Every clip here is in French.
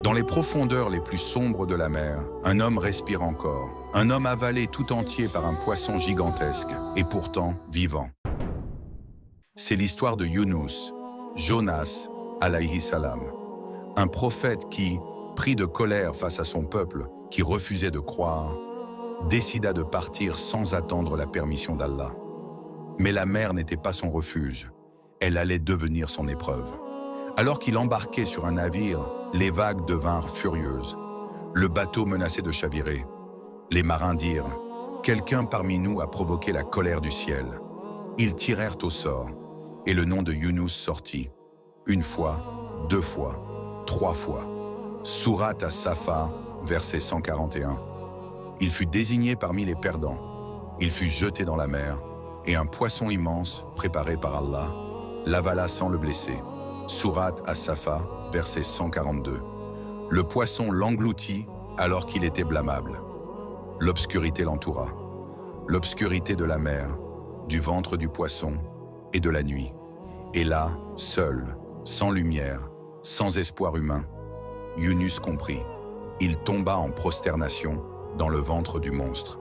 Dans les profondeurs les plus sombres de la mer, un homme respire encore. Un homme avalé tout entier par un poisson gigantesque, et pourtant vivant. C'est l'histoire de Yunus, Jonas, alayhi salam. Un prophète qui, pris de colère face à son peuple, qui refusait de croire, décida de partir sans attendre la permission d'Allah. Mais la mer n'était pas son refuge, elle allait devenir son épreuve. Alors qu'il embarquait sur un navire, les vagues devinrent furieuses. Le bateau menaçait de chavirer. Les marins dirent « Quelqu'un parmi nous a provoqué la colère du ciel ». Ils tirèrent au sort, et le nom de Yunus sortit. Une fois, deux fois, trois fois. Sourate as-Safa, verset 141. Il fut désigné parmi les perdants. Il fut jeté dans la mer, et un poisson immense, préparé par Allah, l'avala sans le blesser. Sourate as-Safa, verset 142. Le poisson l'engloutit alors qu'il était blâmable. L'obscurité l'entoura. L'obscurité de la mer, du ventre du poisson et de la nuit. Et là, seul, sans lumière, sans espoir humain, Yunus comprit. Il tomba en prosternation dans le ventre du monstre.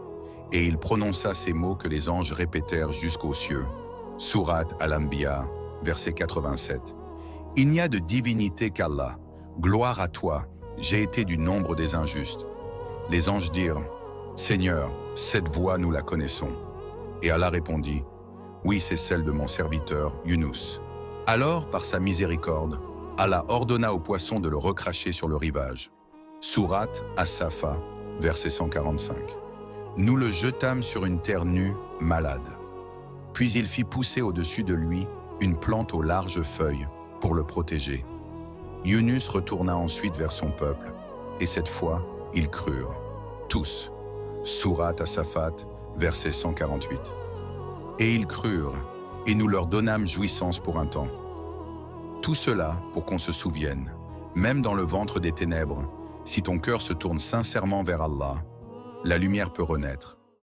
Et il prononça ces mots que les anges répétèrent jusqu'aux cieux. Sourate Al-Anbiya, verset 87. Il n'y a de divinité qu'Allah. Gloire à toi, j'ai été du nombre des injustes. Les anges dirent, Seigneur, cette voix nous la connaissons. Et Allah répondit, oui, c'est celle de mon serviteur Yunus. Alors, par sa miséricorde, Allah ordonna au poisson de le recracher sur le rivage. Sourate as-Safa, verset 145. Nous le jetâmes sur une terre nue, malade. Puis il fit pousser au-dessus de lui une plante aux larges feuilles pour le protéger. Yunus retourna ensuite vers son peuple, et cette fois, ils crurent. Tous. Sourate as-Safat, verset 148. Et ils crurent, et nous leur donnâmes jouissance pour un temps. Tout cela pour qu'on se souvienne, même dans le ventre des ténèbres, si ton cœur se tourne sincèrement vers Allah, la lumière peut renaître.